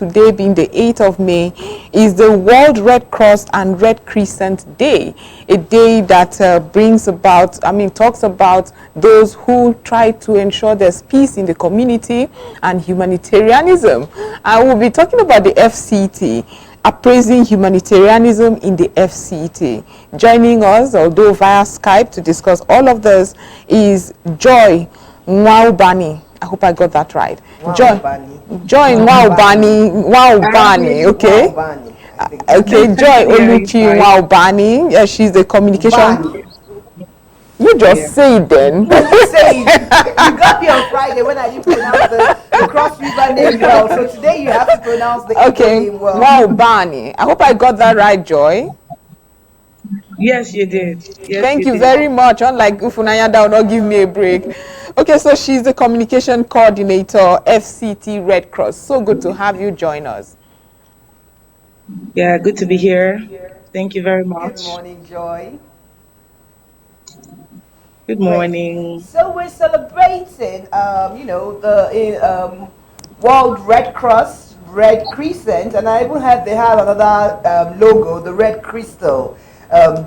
today being the 8th of May is the World Red Cross and Red Crescent Day, a day that talks about those who try to ensure there's peace in the community and humanitarianism. I will be talking about the FCT, appraising humanitarianism in the FCT. Joining us, although via Skype, to discuss all of this is Joy Nwaubani. I hope I got that right. Joy Nwaubani, okay? Okay, Joy Oluchi Nwaubani. She's the communication... You just say it then. You say it. You got me on Friday when I didn't pronounce the Cross River name well. So today you have to pronounce the name well. Nwaubani. I hope I got that right, Joy. Yes, you did. Yes, Thank you very much. Unlike Ufunanya, that will not give me a break. Okay, so she's the communication coordinator, FCT Red Cross. So good to have you join us. Yeah, good to be here. Thank you very much. Good morning, Joy. Good morning. Great. So we're celebrating, the World Red Cross, Red Crescent, and I even heard they have another logo, the Red Crystal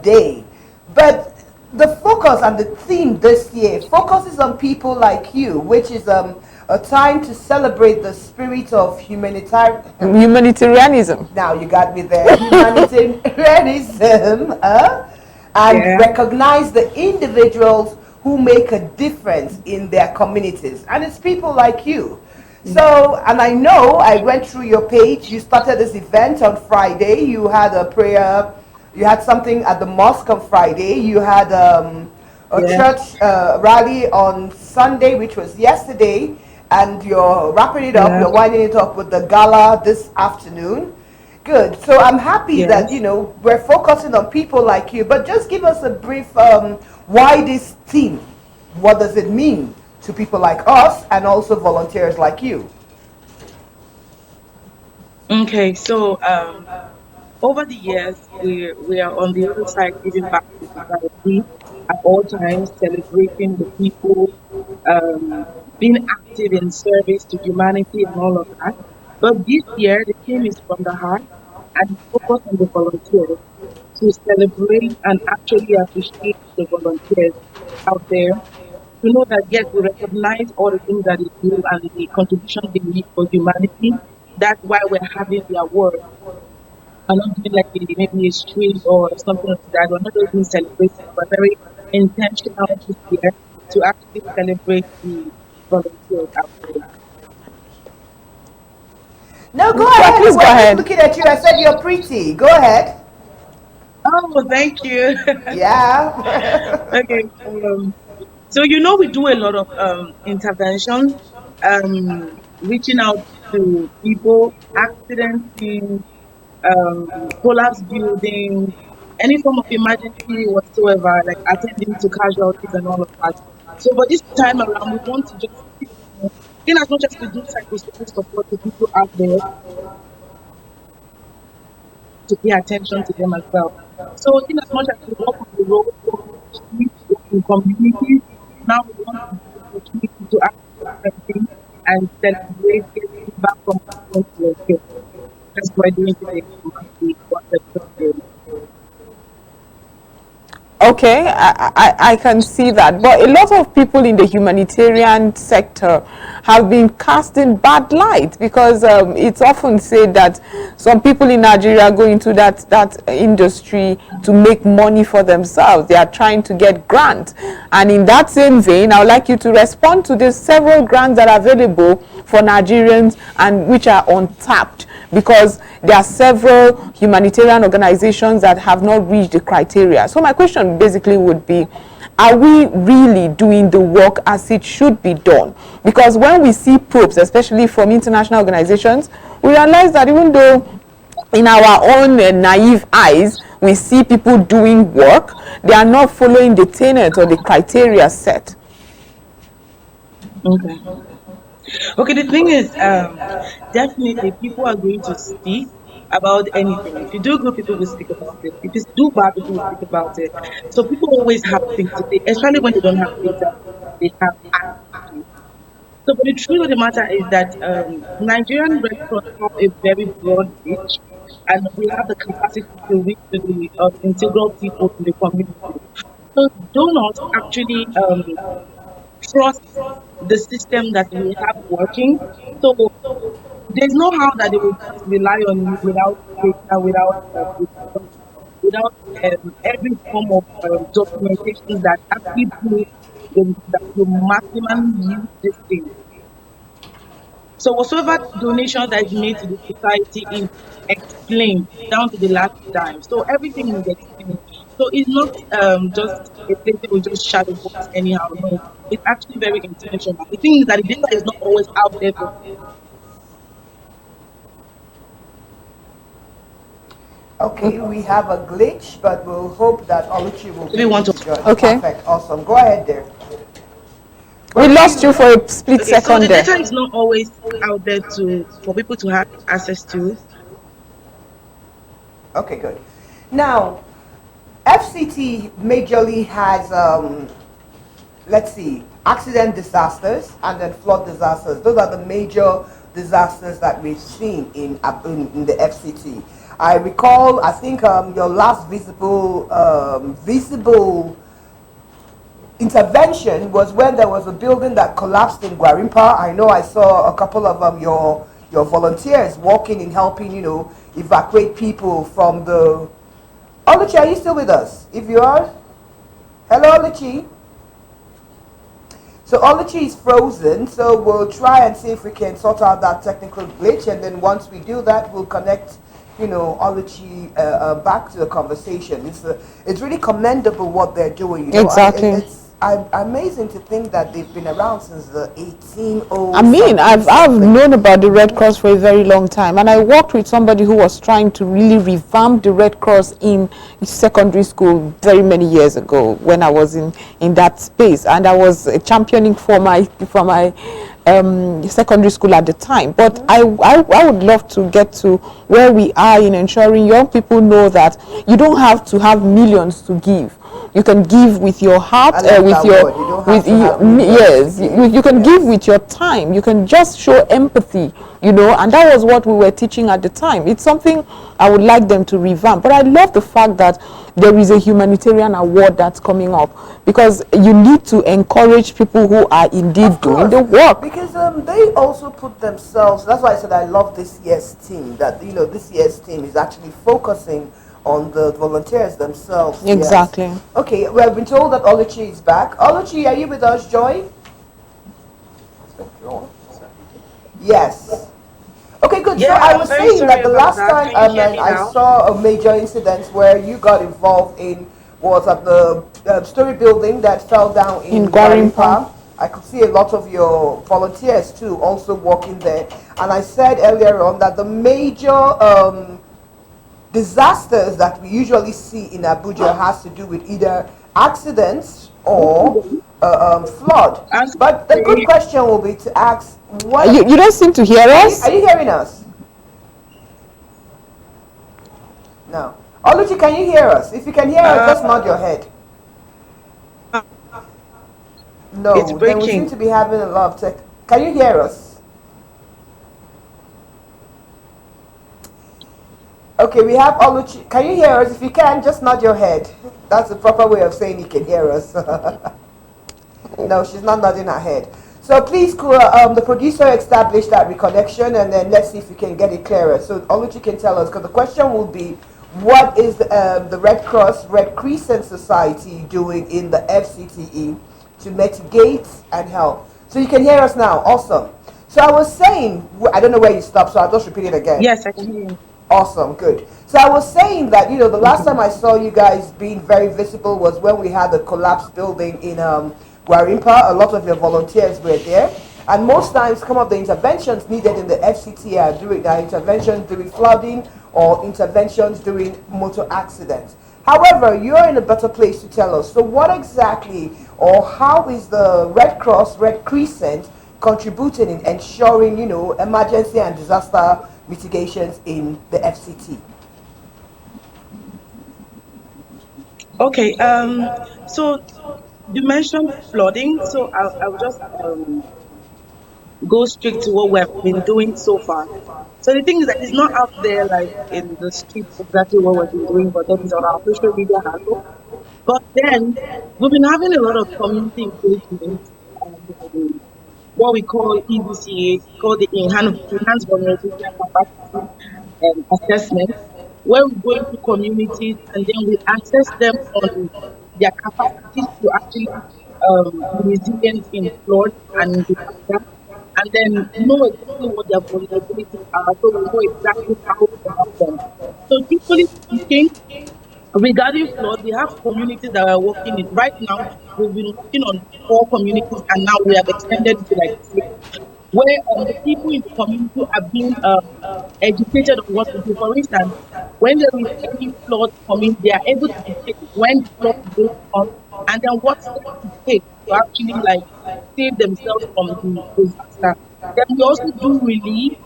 Day. But the focus and the theme this year focuses on people like you, which is a time to celebrate the spirit of humanitarianism. Now you got me there. Humanitarianism. And recognize the individuals who make a difference in their communities. And it's people like you. So, and I know I went through your page. You started this event on Friday. You had a prayer. You had something at the mosque on Friday. You had a church rally on Sunday, which was yesterday. And you're wrapping it up. You're winding it up with the gala this afternoon. Good. So I'm happy that, we're focusing on people like you. But just give us a brief, why this theme? What does it mean to people like us and also volunteers like you? Okay, so over the years, we are on the other side giving back to society at all times, celebrating the people, being active in service to humanity and all of that. But this year, the theme is from the heart and focus on the volunteers to celebrate and actually appreciate the volunteers out there. To know that, yes, we recognize all the things that they do and the contribution they make for humanity. That's why we're having the award. And not doing like maybe a street or something like that. We're not doing celebrating, but very intentional this year to actually celebrate the volunteers out there. No, go ahead. Please go ahead. Looking at you, I said you're pretty. Go ahead. Oh, thank you. Yeah. Okay. So we do a lot of intervention, reaching out to people, accident scenes, collapse building, any form of emergency whatsoever, like attending to casualties and all of that. So, but this time around, we want to just, in as much as we do psychosocial support to people out there, to pay attention to them as well. So, in as much as we walk on the road, in communities, now we want to give the opportunity to act everything and celebrate getting back from the to That's why doing today. Okay, I can see that. But a lot of people in the humanitarian sector have been casting bad light because it's often said that some people in Nigeria go into that industry to make money for themselves. They are trying to get grants. And in that same vein, I would like you to respond to the several grants that are available for Nigerians and which are untapped, because there are several humanitarian organizations that have not reached the criteria. So my question basically would be, are we really doing the work as it should be done? Because when we see probes, especially from international organizations, we realize that even though in our own naive eyes, we see people doing work, they are not following the tenet or the criteria set. Okay, the thing is, definitely people are going to speak about anything. If you do good, people will speak about it. If you do bad, people will speak about it. So people always have things to say, especially when they don't have data, they have access to. So, but the truth of the matter is that Nigerian Red Cross have a very broad reach, and we have the capacity to reach to the integral people in the community. So, donors actually trust the system that we have working. So, there's no how that they will just rely on you without data, without every form of documentation that actually proves that you maximally use this thing. So whatsoever donation that is made to the society is explained down to the last dime. So everything is explained. So it's not just a place where we just shadow box anyhow. No, it's actually very intentional. The thing is that the data is not always out there for Okay, we have a glitch, but we'll hope that Oluchi will be able everyone to. to join. Okay. Perfect, awesome. Go ahead there. We lost you for a split Okay, so second the there. data is not always out there to for people to have access to. Okay, good. Now, FCT majorly has, let's see, accident disasters and then flood disasters. Those are the major disasters that we've seen in the FCT. I recall, I think your last visible intervention was when there was a building that collapsed in Guarimpa. I know I saw a couple of your volunteers walking and helping, evacuate people from the. Oluchi, are you still with us? If you are, hello, Oluchi. So Oluchi is frozen, so we'll try and see if we can sort out that technical glitch, and then once we do that, we'll connect, Oluchi back to the conversation. It's really commendable what they're doing. Exactly. It's amazing to think that they've been around since the 1800s. I mean, I've known about the Red Cross for a very long time, and I worked with somebody who was trying to really revamp the Red Cross in secondary school very many years ago when I was in that space, and I was championing for my secondary school at the time. But I would love to get to where we are in ensuring young people know that you don't have to have millions to give. You can give with your heart, with your, with you, yes, you can give with your time. You can just show empathy, and that was what we were teaching at the time. It's something I would like them to revamp. But I love the fact that there is a humanitarian award that's coming up, because you need to encourage people who are indeed doing the work. Because they also put themselves. That's why I said I love this year's team. That this year's team is actually focusing on the volunteers themselves. Exactly. Yes. Okay, we have been told that Oluchi is back. Oluchi, are you with us, Joy? Yes. Okay, good. Yeah, so I was saying that the last time I now? saw a major incident where you got involved in was at the story building that fell down in Guarimpa. I could see a lot of your volunteers too also working there. And I said earlier on that the major disasters that we usually see in Abuja has to do with either accidents or flood. But the good question will be to ask, what you don't seem to hear us? Are you hearing us? No. Oluchi, can you hear us? If you can hear us, just nod your head. No, it's then we seem to be having a lot of tech. Can you hear us? Okay, we have Oluchi. Can you hear us? If you can, just nod your head. That's the proper way of saying you can hear us. No, she's not nodding her head. So please, the producer established that reconnection, and then let's see if we can get it clearer. So Oluchi can tell us, because the question will be, what is the Red Cross, Red Crescent Society doing in the FCTE to mitigate and help? So you can hear us now. Awesome. So I was saying, I don't know where you stopped, so I'll just repeat it again. Yes, I can hear you. Awesome, good. So I was saying that, the last time I saw you guys being very visible was when we had the collapsed building in Guarimpa. A lot of your volunteers were there. And most times some of the interventions needed in the FCT are during interventions during flooding or interventions during motor accidents. However, you're in a better place to tell us. So what exactly or how is the Red Cross, Red Crescent contributing in ensuring, emergency and disaster mitigations in the FCT? Okay, so you mentioned flooding, so I'll just go straight to what we've been doing so far. So the thing is that it's not out there like in the streets exactly what we've been doing, but then it's on our social media handle. But then we've been having a lot of community engagement and what we call EVCA, called the Enhanced Vulnerability and Capacity Assessment, where we go into communities and then we assess them on their capacities to actually be resilient in flood and disaster, and then know exactly what their vulnerabilities are, so we know exactly how to help them. So, truthfully speaking, regarding flood, we have communities that are working in right now. We've been working on 4 communities, and now we have extended to like 6, where the people in the community are being educated on what to do. For instance, when there is any flood coming, they are able to detect when the flood is going to come, and then what steps to take to actually like save themselves from the disaster. Then we also do relief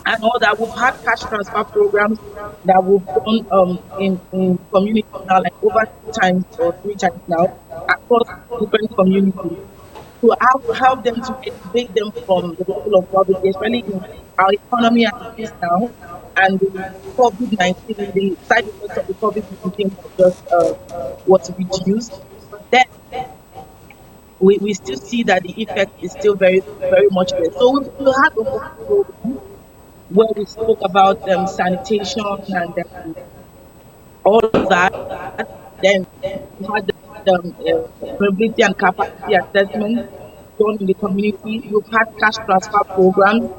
and all that. We've had cash transfer programs that we've done in communities now, like over 2 times or 3 times now across different communities to help them to elevate them from the level of poverty, especially in our economy as it is now, and the COVID-19, the side effects of the COVID-19 was reduced. But then we still see that the effect is still very, very much there. So we had a whole program where we spoke about sanitation and all of that. Then we had vulnerability and capacity assessment done in the community. We've had cash transfer programs.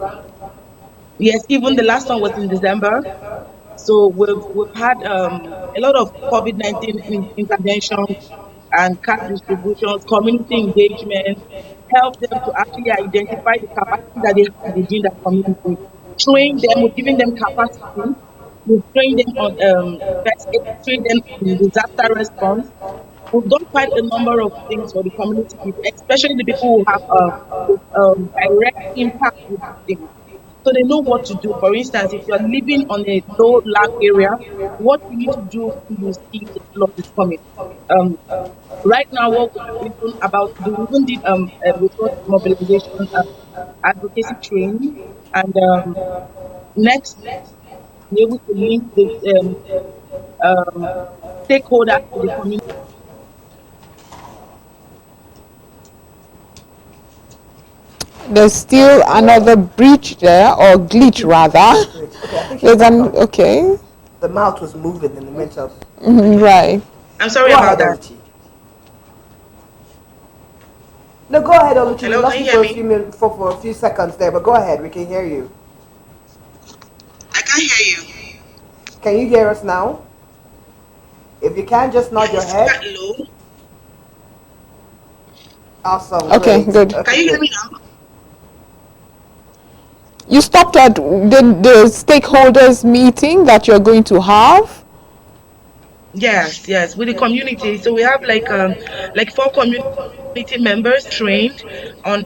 Yes, even the last one was in December. So we've had a lot of COVID-19 interventions and cash distributions, community engagement, help them to actually identify the capacity that they have within that community, train them, we're giving them capacity, we train them on first aid, train them on disaster response. We've done quite a number of things for the community people, especially the people who have direct impact with things. So they know what to do. For instance, if you're living on a low land area, what you need to do when you see the flood is coming. Um, right now, what we're even about to do, we even did a resource mobilization advocacy training, and next be able to link the um, stakeholders to the community. There's still another breach there, or glitch rather. Great. Okay, I think she's There's back an up. okay. The mouth was moving in the midst of. Right. I'm sorry Go about ahead, that. Oluchi. No, go ahead, Oluchi. We Hello, can lost you you hear for a me? few minutes, for a few seconds there, but go ahead. We can hear you. I can't hear you. Can you hear us now? If you can, just Yeah, nod your it's head. quite low. Awesome, Okay, great. good. Can Okay, you hear good. me now? You stopped at the stakeholders meeting that you're going to have. Yes, yes, with the community. So we have like 4 community members trained on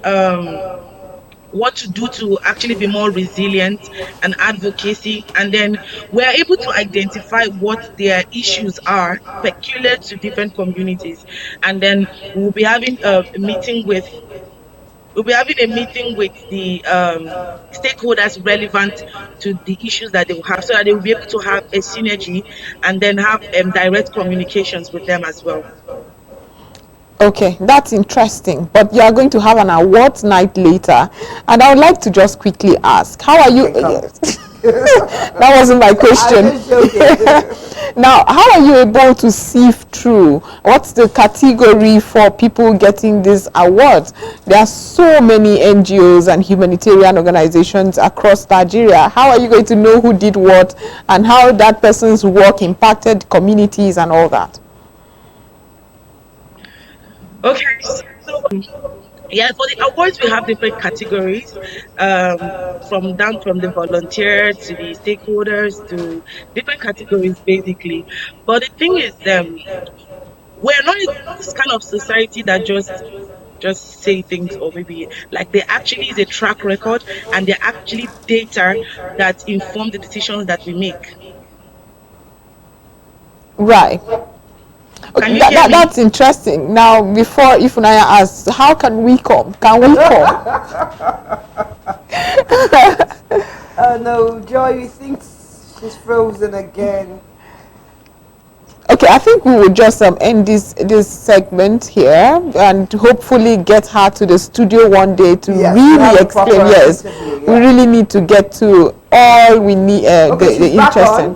what to do to actually be more resilient and advocacy, and then we're able to identify what their issues are peculiar to different communities, and then we'll be having a meeting with the stakeholders relevant to the issues that they will have, so that they will be able to have a synergy and then have direct communications with them as well. Okay, that's interesting. But you are going to have an awards night later, and I would like to just quickly ask, how are You you? can come. That wasn't my I'm question. just joking. Now, how are you able to sift through? What's the category for people getting these awards? There are so many NGOs and humanitarian organizations across Nigeria. How are you going to know who did what and how that person's work impacted communities and all that? Okay, so yeah, for the awards we have different categories, from down from the volunteer to the stakeholders to different categories basically. But the thing is, we're not this kind of society that just say things, or maybe like there actually is a track record and there actually data that inform the decisions that we make. Right. Can you hear me? That's interesting. Now, before Ifunanya asks, how can we come? Can we come? No, Joy, we think she's frozen again. Okay, I think we will just end this segment here and hopefully get her to the studio one day to really explain. Yes, we really need to get to all we need. Okay, the interesting.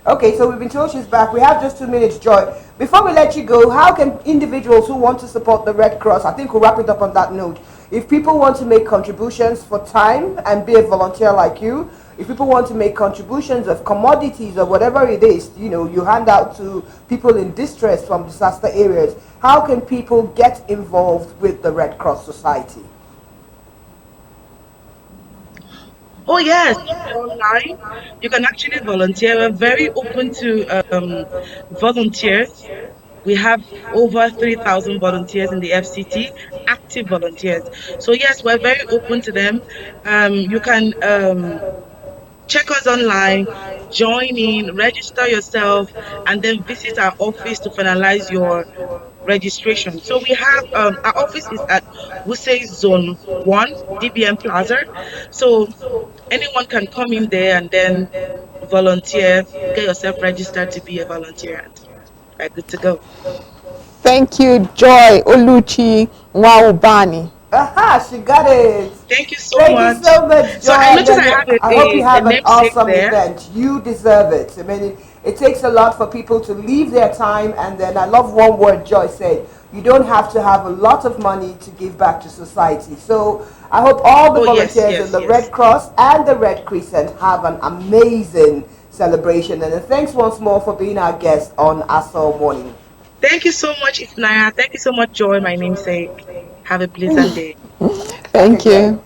Okay, so we've been told she's back. We have just 2 minutes, Joy. Before we let you go, how can individuals who want to support the Red Cross, I think we'll wrap it up on that note. If people want to make contributions for time and be a volunteer like you, if people want to make contributions of commodities or whatever it is, you hand out to people in distress from disaster areas, how can people get involved with the Red Cross Society? Oh yes, online. You can actually volunteer. We're very open to volunteers. We have over 3,000 volunteers in the FCT, active volunteers. So yes, we're very open to them. You can check us online, join in, register yourself, and then visit our office to finalize your registration. So we have our office is at Wuse Zone 1, DBM Plaza. So anyone can come in there and then volunteer, get yourself registered to be a volunteer, and we're good to go. Thank you, Joy Oluchi Waubani. Aha, she got it. Thank you so Thank much. you so much, Joy. So I noticed I have I hope you have a an namesake awesome there. event. You deserve it. I mean, it takes a lot for people to leave their time, and then I love one word Joy said. You don't have to have a lot of money to give back to society. So I hope all the volunteers in the Red Cross and the Red Crescent have an amazing celebration. And thanks once more for being our guest on Asol Morning. Thank you so much, Ifnaya. Thank you so much, Joy, my namesake. Have a pleasant day. Thank you.